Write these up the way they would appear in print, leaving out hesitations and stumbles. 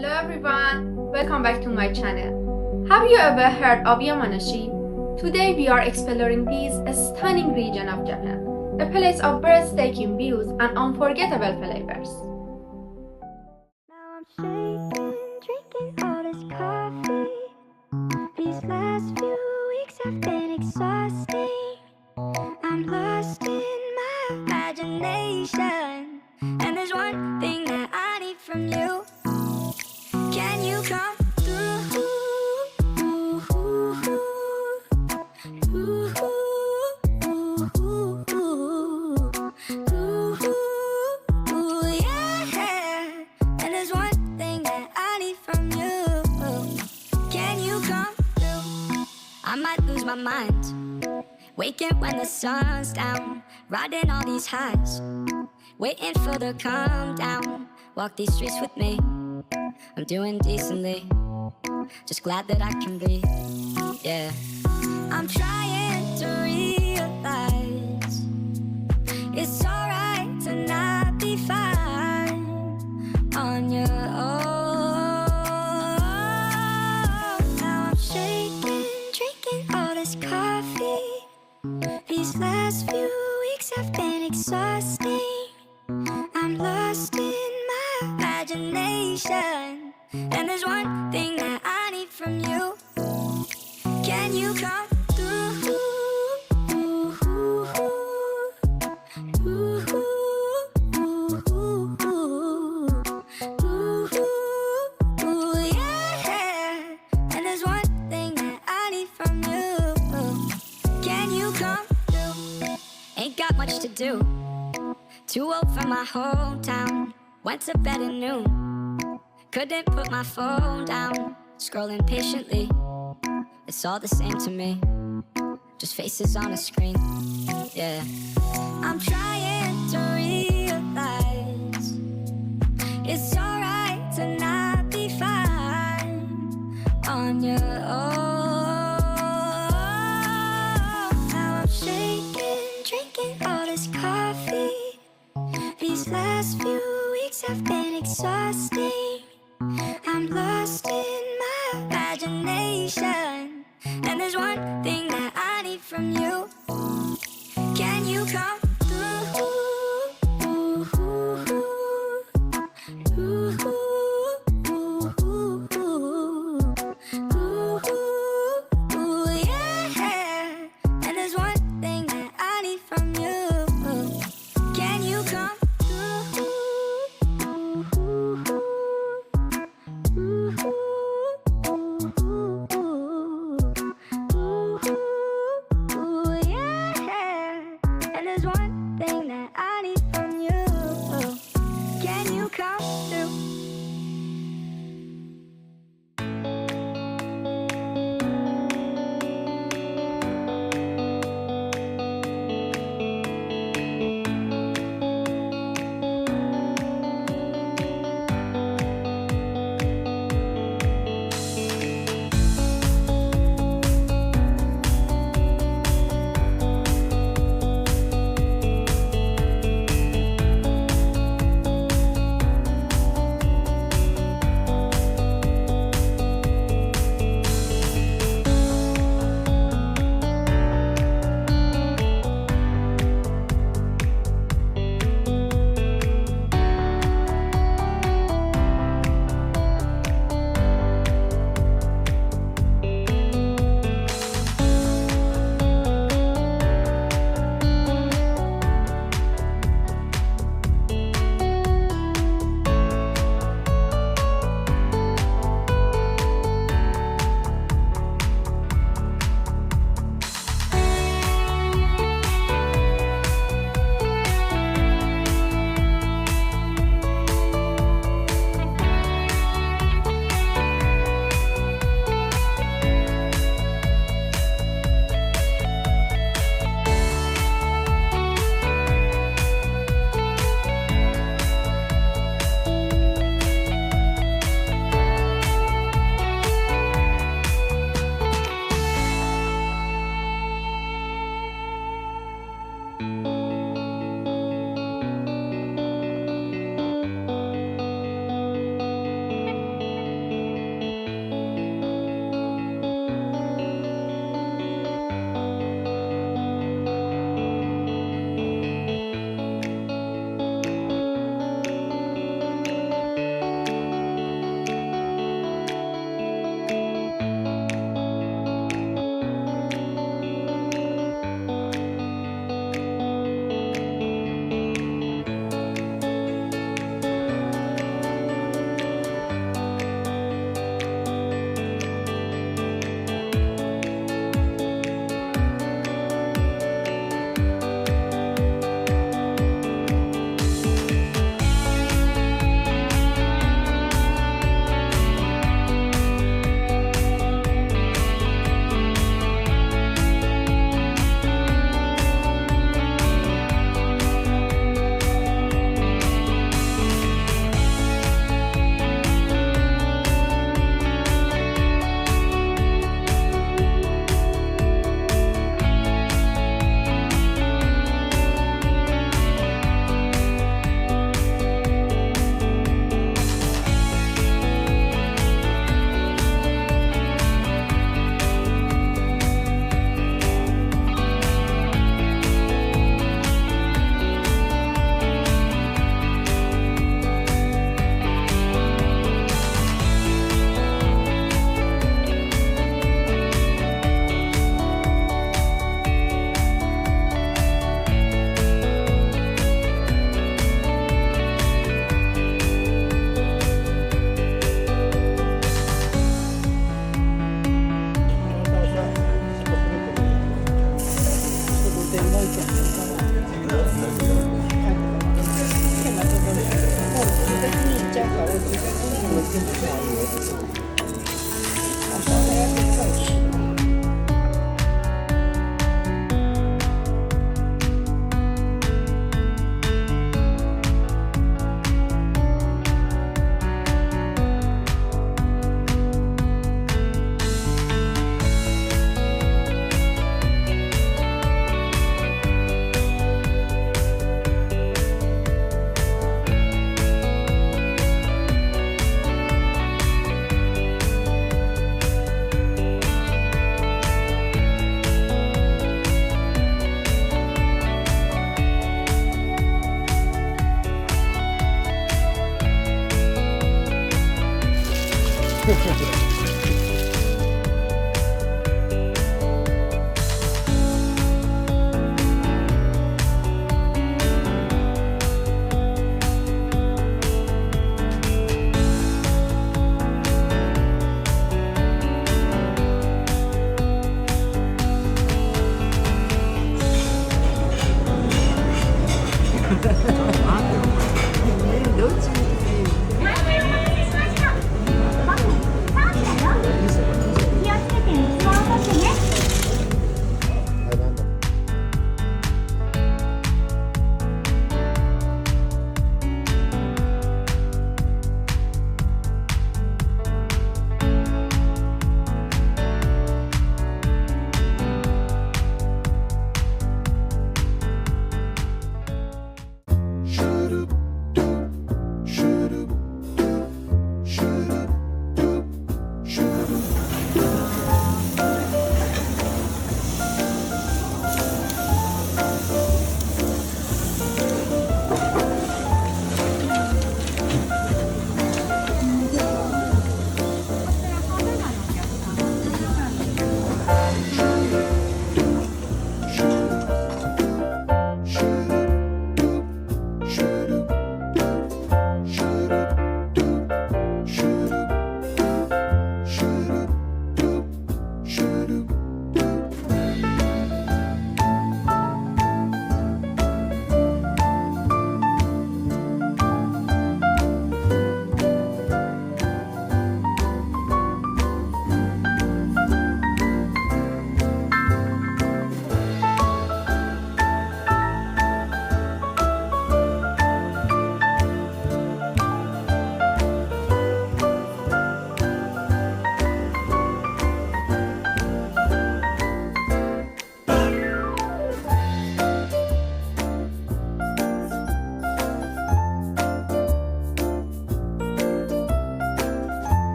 Hello everyone, welcome back to my channel. Have you ever heard of Yamanashi? Today we are exploring this stunning region of Japan, a place of breathtaking views and unforgettable flavors. Now I'm shaking, drinking all this coffee. These last few weeks have been exhausting. I'm lost in my imagination, and there's one thing that I need from you. Can you come through? Yeah. And there's one thing that I need from you. Can you come through? I might lose my mind, waking when the sun's down, riding all these highs, waiting for the calm down. Walk these streets with me, I'm doing decently, just glad that I can breathe, yeah. I'm trying to realize it's alright to not be fine on your own. Now I'm shaking, drinking all this coffee. These last few weeks have been exhausting. I'm lost in my imagination, and there's one thing that I need from you. Can you come through? Yeah. And there's one thing that I need from you. Can you come through? Ain't got much to do, too old for my hometown. Went to bed at noon, couldn't put my phone down. Scrolling patiently, it's all the same to me, just faces on a screen, yeah. I'm trying to realize it's alright to not be fine on your own. Now I'm shaking, drinking all this coffee. These last few weeks have been exhausting. I'm lost in my imagination, and there's one thing that I need from you. Can you come through? Yeah. And there's one thing that I need from you. Can you come through? Yeah. And there's one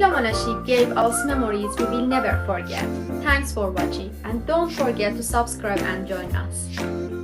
Yamanashi gave us memories we will never forget. Thanks for watching and don't forget to subscribe and join us.